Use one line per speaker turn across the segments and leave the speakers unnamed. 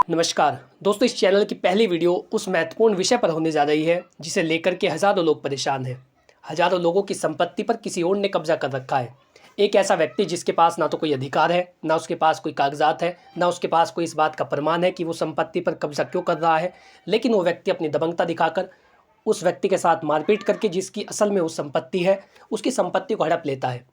नमस्कार दोस्तों, इस चैनल की पहली वीडियो उस महत्वपूर्ण विषय पर होने जा रही है जिसे लेकर के हज़ारों लोग परेशान हैं। हज़ारों लोगों की संपत्ति पर किसी और ने कब्जा कर रखा है। एक ऐसा व्यक्ति जिसके पास ना तो कोई अधिकार है, ना उसके पास कोई कागजात है, ना उसके पास कोई इस बात का प्रमाण है कि वो संपत्ति पर कब्जा क्यों कर रहा है। लेकिन वो व्यक्ति अपनी दबंगता दिखाकर उस व्यक्ति के साथ मारपीट करके, जिसकी असल में वो संपत्ति है, उसकी संपत्ति को हड़प लेता है।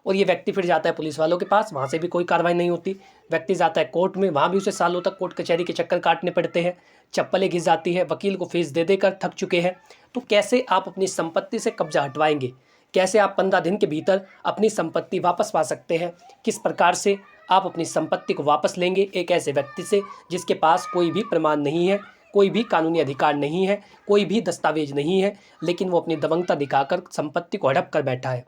और ये व्यक्ति फिर जाता है पुलिस वालों के पास, वहाँ से भी कोई कार्रवाई नहीं होती। व्यक्ति जाता है कोर्ट में, वहाँ भी उसे सालों तक कोर्ट कचहरी के चक्कर काटने पड़ते हैं। चप्पलें घिस जाती है, वकील को फीस दे देकर थक चुके हैं। तो कैसे आप अपनी संपत्ति से कब्जा हटवाएंगे? कैसे आप 15 दिन के भीतर अपनी संपत्ति वापस पा सकते हैं? किस प्रकार से आप अपनी संपत्ति को वापस लेंगे एक ऐसे व्यक्ति से जिसके पास कोई भी प्रमाण नहीं है, कोई भी कानूनी अधिकार नहीं है, कोई भी दस्तावेज नहीं है, लेकिन वो अपनी दबंगता दिखाकर संपत्ति को हड़प कर बैठा है।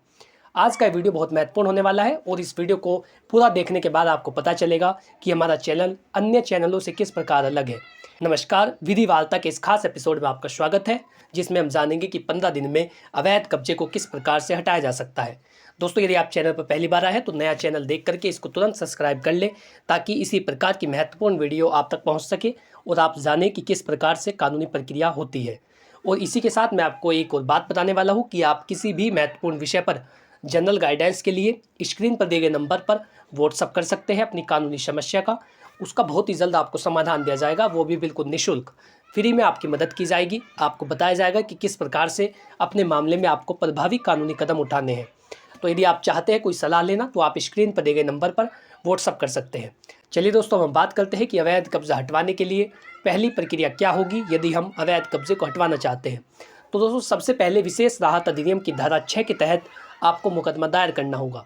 आज का वीडियो बहुत महत्वपूर्ण होने वाला है और इस वीडियो को पूरा देखने के बाद आपको पता चलेगा कि हमारा चैनल अन्य चैनलों से किस प्रकार अलग है। नमस्कार, विधि वार्ता के इस खास एपिसोड में आपका स्वागत है, जिसमें हम जानेंगे कि 15 दिन में अवैध कब्जे को किस प्रकार से हटाया जा सकता है। दोस्तों, यदि आप चैनल पर पहली बार आए हैं तो नया चैनल देख करके इसको तुरंत सब्सक्राइब कर लें, ताकि इसी प्रकार की महत्वपूर्ण वीडियो आप तक पहुँच सके और आप जानें कि किस प्रकार से कानूनी प्रक्रिया होती है। और इसी के साथ मैं आपको एक और बात बताने वाला हूँ कि आप किसी भी महत्वपूर्ण विषय पर जनरल गाइडेंस के लिए स्क्रीन पर दिए गए नंबर पर व्हाट्सअप कर सकते हैं अपनी कानूनी समस्या का। उसका बहुत ही जल्द आपको समाधान दिया जाएगा, वो भी बिल्कुल निःशुल्क। फ्री में आपकी मदद की जाएगी। आपको बताया जाएगा कि किस प्रकार से अपने मामले में आपको प्रभावी कानूनी कदम उठाने हैं। तो यदि आप चाहते हैं कोई सलाह लेना तो आप स्क्रीन पर दिए गए नंबर पर व्हाट्सअप कर सकते हैं। चलिए दोस्तों, हम बात करते हैं कि अवैध कब्जा हटवाने के लिए पहली प्रक्रिया क्या होगी यदि हम अवैध कब्जे को हटवाना चाहते हैं। तो दोस्तों, सबसे पहले विशेष राहत अधिनियम की धारा 6 के तहत आपको मुकदमा दायर करना होगा।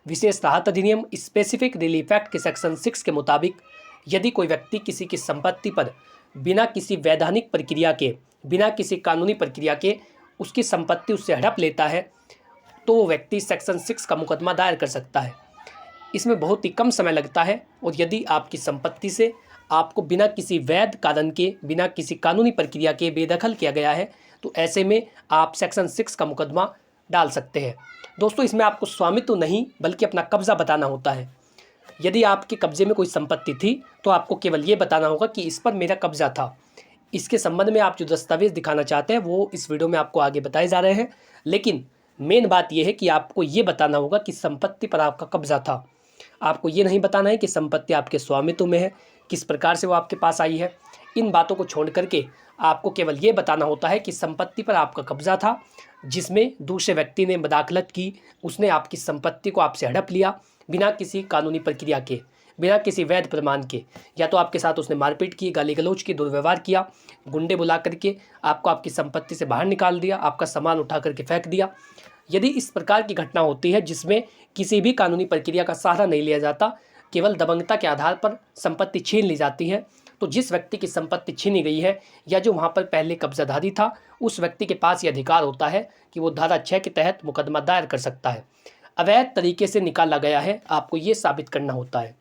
विशेष राहत अधिनियम स्पेसिफिक रिलीफ एक्ट के सेक्शन 6 के मुताबिक यदि कोई व्यक्ति किसी की संपत्ति पर बिना किसी वैधानिक प्रक्रिया के, बिना किसी कानूनी प्रक्रिया के उसकी संपत्ति उससे हड़प लेता है, तो वो व्यक्ति सेक्शन 6 का मुकदमा दायर कर सकता है। इसमें बहुत ही कम समय लगता है और यदि आपकी संपत्ति से आपको बिना किसी वैध कारण के, बिना किसी कानूनी प्रक्रिया के बेदखल किया गया है, तो ऐसे में आप सेक्शन 6 का मुकदमा डाल सकते हैं। दोस्तों, इसमें आपको स्वामित्व नहीं बल्कि अपना कब्जा बताना होता है। यदि आपके कब्जे में कोई संपत्ति थी तो आपको केवल ये बताना होगा कि इस पर मेरा कब्जा था। इसके संबंध में आप जो दस्तावेज दिखाना चाहते हैं वो इस वीडियो में आपको आगे बताए जा रहे हैं, लेकिन मेन बात यह है कि आपको ये बताना होगा कि संपत्ति पर आपका कब्जा था। आपको ये नहीं बताना है कि संपत्ति आपके स्वामित्व में है, किस प्रकार से वो आपके पास आई है। इन बातों को छोड़ करके आपको केवल ये बताना होता है कि संपत्ति पर आपका कब्जा था, जिसमें दूसरे व्यक्ति ने मदाखलत की, उसने आपकी संपत्ति को आपसे हड़प लिया बिना किसी कानूनी प्रक्रिया के, बिना किसी वैध प्रमाण के। या तो आपके साथ उसने मारपीट की, गाली गलौज की, दुर्व्यवहार किया, गुंडे बुला करके आपको आपकी संपत्ति से बाहर निकाल दिया, आपका सामान उठा करके फेंक दिया। यदि इस प्रकार की घटना होती है जिसमें किसी भी कानूनी प्रक्रिया का सहारा नहीं लिया जाता, केवल दबंगता के आधार पर संपत्ति छीन ली जाती है, तो जिस व्यक्ति की संपत्ति छीनी गई है या जो वहाँ पर पहले कब्जाधारी था, उस व्यक्ति के पास ये अधिकार होता है कि वो धारा 6 के तहत मुकदमा दायर कर सकता है। अवैध तरीके से निकाला गया है, आपको ये साबित करना होता है।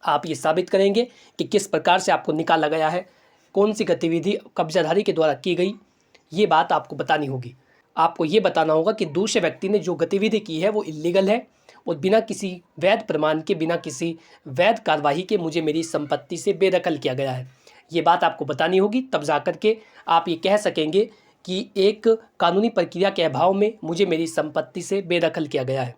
आप ये साबित करेंगे कि किस प्रकार से आपको निकाला गया है, कौन सी गतिविधि कब्जाधारी के द्वारा की गई, ये बात आपको बतानी होगी। आपको ये बताना होगा कि दूसरे व्यक्ति ने जो गतिविधि की है वो इल्लीगल है और बिना किसी वैध प्रमाण के, बिना किसी वैध कार्यवाही के मुझे मेरी संपत्ति से बेदखल किया गया है। ये बात आपको बतानी होगी, तब जा कर के आप ये कह सकेंगे कि एक कानूनी प्रक्रिया के अभाव में मुझे मेरी संपत्ति से बेदखल किया गया है।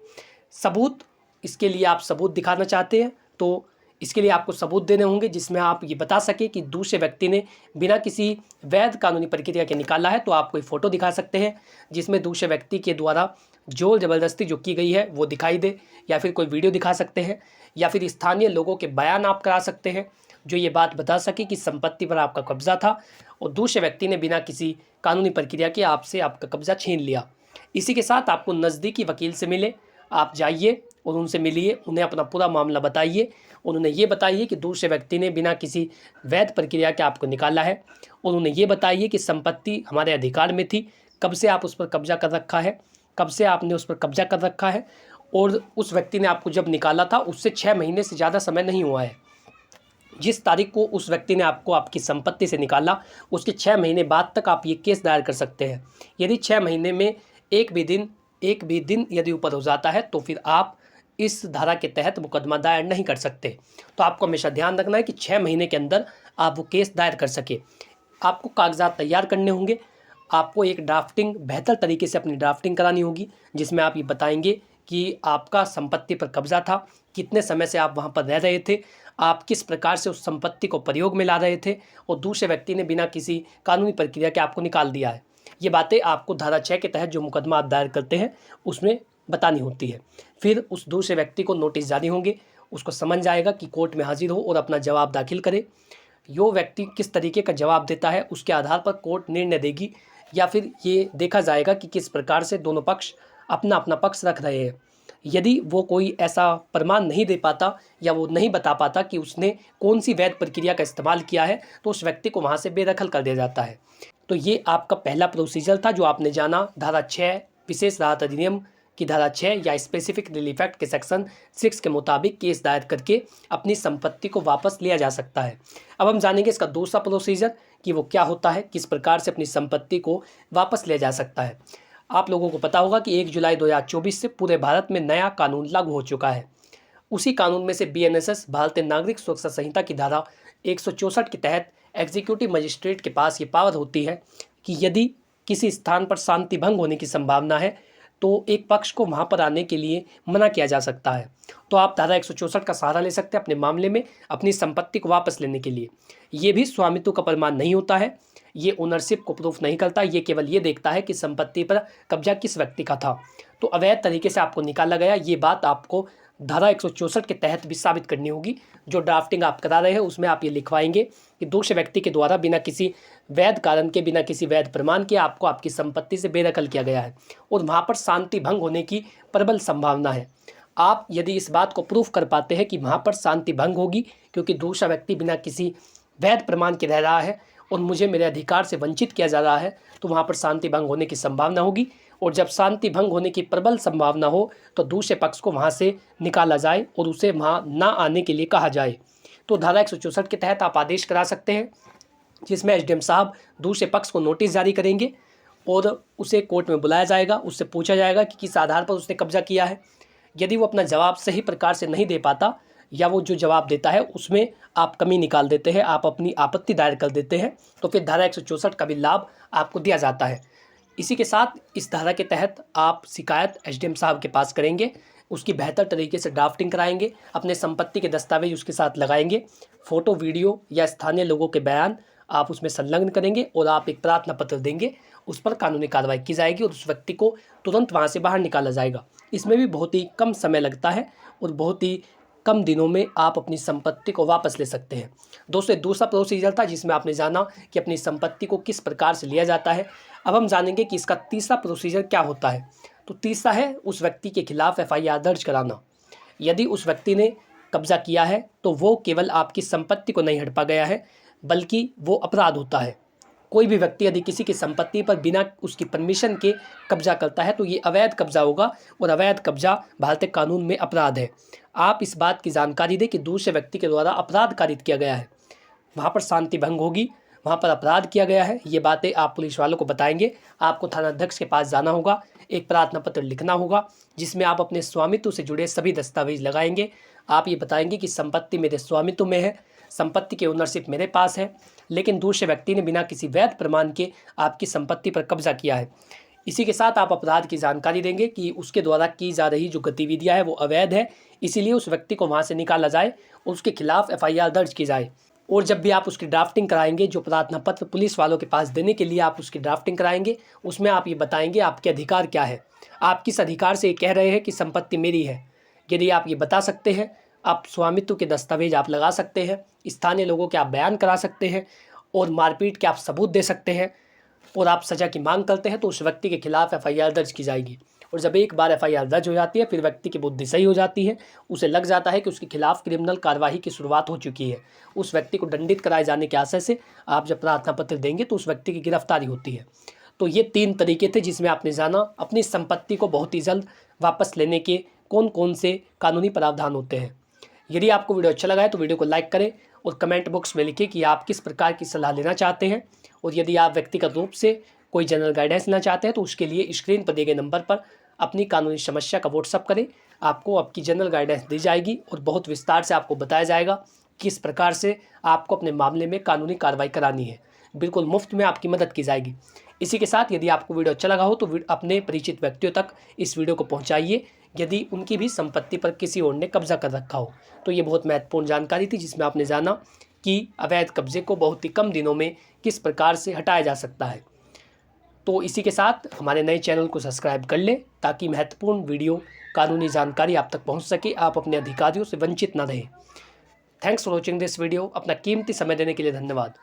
सबूत, इसके लिए आप सबूत दिखाना चाहते हैं तो इसके लिए आपको सबूत देने होंगे जिसमें आप ये बता सके कि दूसरे व्यक्ति ने बिना किसी वैध कानूनी प्रक्रिया के निकाला है। तो आप कोई फ़ोटो दिखा सकते हैं जिसमें दूसरे व्यक्ति के द्वारा जोर ज़बरदस्ती जो की गई है वो दिखाई दे, या फिर कोई वीडियो दिखा सकते हैं, या फिर स्थानीय लोगों के बयान आप करा सकते हैं जो ये बात बता सके कि संपत्ति पर आपका कब्जा था और दूसरे व्यक्ति ने बिना किसी कानूनी प्रक्रिया के आपसे आपका कब्जा छीन लिया। इसी के साथ आपको नज़दीकी वकील से मिले, आप जाइए और उनसे मिलिए, उन्हें अपना पूरा मामला बताइए। उन्होंने ये बताइए कि दूसरे व्यक्ति ने बिना किसी वैध प्रक्रिया के आपको निकाला है, और उन्हें ये बताइए कि संपत्ति हमारे अधिकार में थी, कब से आप उस पर कब्जा कर रखा है, कब से आपने उस पर कब्जा कर रखा है, और उस व्यक्ति ने आपको जब निकाला था उससे 6 महीने से ज़्यादा समय नहीं हुआ है। जिस तारीख को उस व्यक्ति ने आपको आपकी संपत्ति से निकाला उसके 6 महीने बाद तक आप ये केस दायर कर सकते हैं। यदि 6 महीने में एक भी दिन यदि ऊपर हो जाता है तो फिर आप इस धारा के तहत मुकदमा दायर नहीं कर सकते। तो आपको हमेशा ध्यान रखना है कि 6 महीने के अंदर आप वो केस दायर कर सके। आपको कागजात तैयार करने होंगे, आपको एक ड्राफ्टिंग बेहतर तरीके से अपनी ड्राफ्टिंग करानी होगी, जिसमें आप ये बताएंगे कि आपका संपत्ति पर कब्जा था, कितने समय से आप वहाँ पर रह रहे थे, आप किस प्रकार से उस संपत्ति को प्रयोग में ला रहे थे और दूसरे व्यक्ति ने बिना किसी कानूनी प्रक्रिया के आपको निकाल दिया है। ये बातें आपको धारा 6 के तहत जो मुकदमा आप दायर करते हैं उसमें बतानी होती है। फिर उस दूसरे व्यक्ति को नोटिस जारी होंगे, उसको समझ आएगा कि कोर्ट में हाजिर हो और अपना जवाब दाखिल करे। यो व्यक्ति किस तरीके का जवाब देता है उसके आधार पर कोर्ट निर्णय देगी, या फिर ये देखा जाएगा कि किस प्रकार से दोनों पक्ष अपना अपना पक्ष रख रहे हैं। यदि वो कोई ऐसा प्रमाण नहीं दे पाता या वो नहीं बता पाता कि उसने कौन सी वैध प्रक्रिया का इस्तेमाल किया है, तो उस व्यक्ति को वहाँ से बेदखल कर दिया जाता है। तो ये आपका पहला प्रोसीजर था जो आपने जाना। धारा 6 विशेष राहत अधिनियम की धारा 6 या स्पेसिफिक रिलीफ एक्ट के सेक्शन 6 के मुताबिक केस दायर करके अपनी संपत्ति को वापस लिया जा सकता है। अब हम जानेंगे इसका दूसरा प्रोसीजर कि वो क्या होता है, किस प्रकार से अपनी संपत्ति को वापस लिया जा सकता है। आप लोगों को पता होगा कि 1 जुलाई 2024 से पूरे भारत में नया कानून लागू हो चुका है। उसी कानून में से BNSS भारतीय नागरिक सुरक्षा संहिता की धारा 164 के तहत एग्जीक्यूटिव मजिस्ट्रेट के पास ये पावर होती है कि यदि किसी स्थान पर शांति भंग होने की संभावना है तो एक पक्ष को वहाँ पर आने के लिए मना किया जा सकता है। तो आप धारा 164 का सहारा ले सकते हैं अपने मामले में अपनी संपत्ति को वापस लेने के लिए। ये भी स्वामित्व का प्रमाण नहीं होता है, ये ओनरशिप को प्रूफ नहीं करता, ये केवल ये देखता है कि संपत्ति पर कब्जा किस व्यक्ति का था। तो अवैध तरीके से आपको निकाला गया, ये बात आपको धारा 164 के तहत भी साबित करनी होगी। जो ड्राफ्टिंग आप करा रहे हैं उसमें आप ये लिखवाएंगे कि दूसरे व्यक्ति के द्वारा बिना किसी वैध कारण के, बिना किसी वैध प्रमाण के आपको आपकी संपत्ति से बेदखल किया गया है और वहाँ पर शांति भंग होने की प्रबल संभावना है। आप यदि इस बात को प्रूफ कर पाते हैं कि वहाँ पर शांति भंग होगी क्योंकि दूसरा व्यक्ति बिना किसी वैध प्रमाण के रह रहा है और मुझे मेरे अधिकार से वंचित किया जा रहा है, तो वहाँ पर शांति भंग होने की संभावना होगी। और जब शांति भंग होने की प्रबल संभावना हो तो दूसरे पक्ष को वहाँ से निकाला जाए और उसे वहाँ ना आने के लिए कहा जाए। तो धारा 164 के तहत आप आदेश करा सकते हैं, जिसमें SDM साहब दूसरे पक्ष को नोटिस जारी करेंगे और उसे कोर्ट में बुलाया जाएगा, उससे पूछा जाएगा कि किस आधार पर उसने कब्जा किया है। यदि वो अपना जवाब सही प्रकार से नहीं दे पाता या वो जो जवाब देता है उसमें आप कमी निकाल देते हैं, आप अपनी आपत्ति दायर कर देते हैं, तो फिर धारा 164 का भी लाभ आपको दिया जाता है। इसी के साथ इस धारा के तहत आप शिकायत SDM साहब के पास करेंगे, उसकी बेहतर तरीके से ड्राफ्टिंग कराएंगे, अपने संपत्ति के दस्तावेज उसके साथ लगाएंगे, फ़ोटो, वीडियो या स्थानीय लोगों के बयान आप उसमें संलग्न करेंगे और आप एक प्रार्थना पत्र देंगे। उस पर कानूनी कार्रवाई की जाएगी और उस व्यक्ति को तुरंत वहाँ से बाहर निकाला जाएगा। इसमें भी बहुत ही कम समय लगता है और बहुत ही कम दिनों में आप अपनी संपत्ति को वापस ले सकते हैं। दोस्तों, दूसरा प्रोसीजर था जिसमें आपने जाना कि अपनी संपत्ति को किस प्रकार से लिया जाता है। अब हम जानेंगे कि इसका तीसरा प्रोसीजर क्या होता है। तो तीसरा है उस व्यक्ति के खिलाफ FIR दर्ज कराना। यदि उस व्यक्ति ने कब्जा किया है तो वो केवल आपकी संपत्ति को नहीं हड़पा गया है, बल्कि वो अपराध होता है। कोई भी व्यक्ति यदि किसी की संपत्ति पर बिना उसकी परमिशन के कब्जा करता है तो ये अवैध कब्जा होगा और अवैध कब्जा भारतीय कानून में अपराध है। आप इस बात की जानकारी दें कि दूसरे व्यक्ति के द्वारा अपराध कारित किया गया है, वहाँ पर शांति भंग होगी, वहाँ पर अपराध किया गया है। ये बातें आप पुलिस वालों को बताएंगे। आपको थानाध्यक्ष के पास जाना होगा, एक प्रार्थना पत्र लिखना होगा जिसमें आप अपने स्वामित्व से जुड़े सभी दस्तावेज लगाएंगे। आप ये बताएंगे कि संपत्ति मेरे स्वामित्व में है, संपत्ति की ओनरशिप मेरे पास है, लेकिन दूसरे व्यक्ति ने बिना किसी वैध प्रमाण के आपकी संपत्ति पर कब्जा किया है। इसी के साथ आप अपराध की जानकारी देंगे कि उसके द्वारा की जा रही जो गतिविधियाँ है वो अवैध है, इसीलिए उस व्यक्ति को वहाँ से निकाला जाए और उसके खिलाफ FIR दर्ज की जाए। और जब भी आप उसकी ड्राफ्टिंग कराएंगे, जो प्रार्थना पत्र पुलिस वालों के पास देने के लिए आप उसकी ड्राफ्टिंग कराएंगे, उसमें आप ये बताएंगे आपके अधिकार क्या है, आप किस अधिकार से ये कह रहे हैं कि संपत्ति मेरी है। यदि आप ये बता सकते हैं, आप स्वामित्व के दस्तावेज आप लगा सकते हैं, स्थानीय लोगों के आप बयान करा सकते हैं और मारपीट के आप सबूत दे सकते हैं और आप सज़ा की मांग करते हैं, तो उस व्यक्ति के खिलाफ FIR दर्ज की जाएगी। और जब एक बार FIR दर्ज हो जाती है फिर व्यक्ति की बुद्धि सही हो जाती है, उसे लग जाता है कि उसके खिलाफ क्रिमिनल कार्रवाई की शुरुआत हो चुकी है। उस व्यक्ति को दंडित कराए जाने के आशय से आप जब प्रार्थना पत्र देंगे तो उस व्यक्ति की गिरफ्तारी होती है। तो ये 3 तरीके थे जिसमें आपने जाना अपनी संपत्ति को बहुत ही जल्द वापस लेने के कौन कौन से कानूनी प्रावधान होते हैं। यदि आपको वीडियो अच्छा लगा है तो वीडियो को लाइक करें और कमेंट बॉक्स में लिखें कि आप किस प्रकार की सलाह लेना चाहते हैं। और यदि आप व्यक्तिगत रूप से कोई जनरल गाइडेंस लेना चाहते हैं तो उसके लिए स्क्रीन पर दिए गए नंबर पर अपनी कानूनी समस्या का व्हाट्सअप करें। आपको आपकी जनरल गाइडेंस दी जाएगी और बहुत विस्तार से आपको बताया जाएगा किस प्रकार से आपको अपने मामले में कानूनी कार्रवाई करानी है। बिल्कुल मुफ्त में आपकी मदद की जाएगी। इसी के साथ यदि आपको वीडियो अच्छा लगा हो तो अपने परिचित व्यक्तियों तक इस वीडियो को पहुंचाइए यदि उनकी भी संपत्ति पर किसी और ने कब्जा कर रखा हो। तो ये बहुत महत्वपूर्ण जानकारी थी जिसमें आपने जाना कि अवैध कब्जे को बहुत ही कम दिनों में किस प्रकार से हटाया जा सकता है। तो इसी के साथ हमारे नए चैनल को सब्सक्राइब कर लें ताकि महत्वपूर्ण वीडियो कानूनी जानकारी आप तक पहुंच सके, आप अपने अधिकारियों से वंचित न रहें। Thanks for watching this video. अपना कीमती समय देने के लिए धन्यवाद।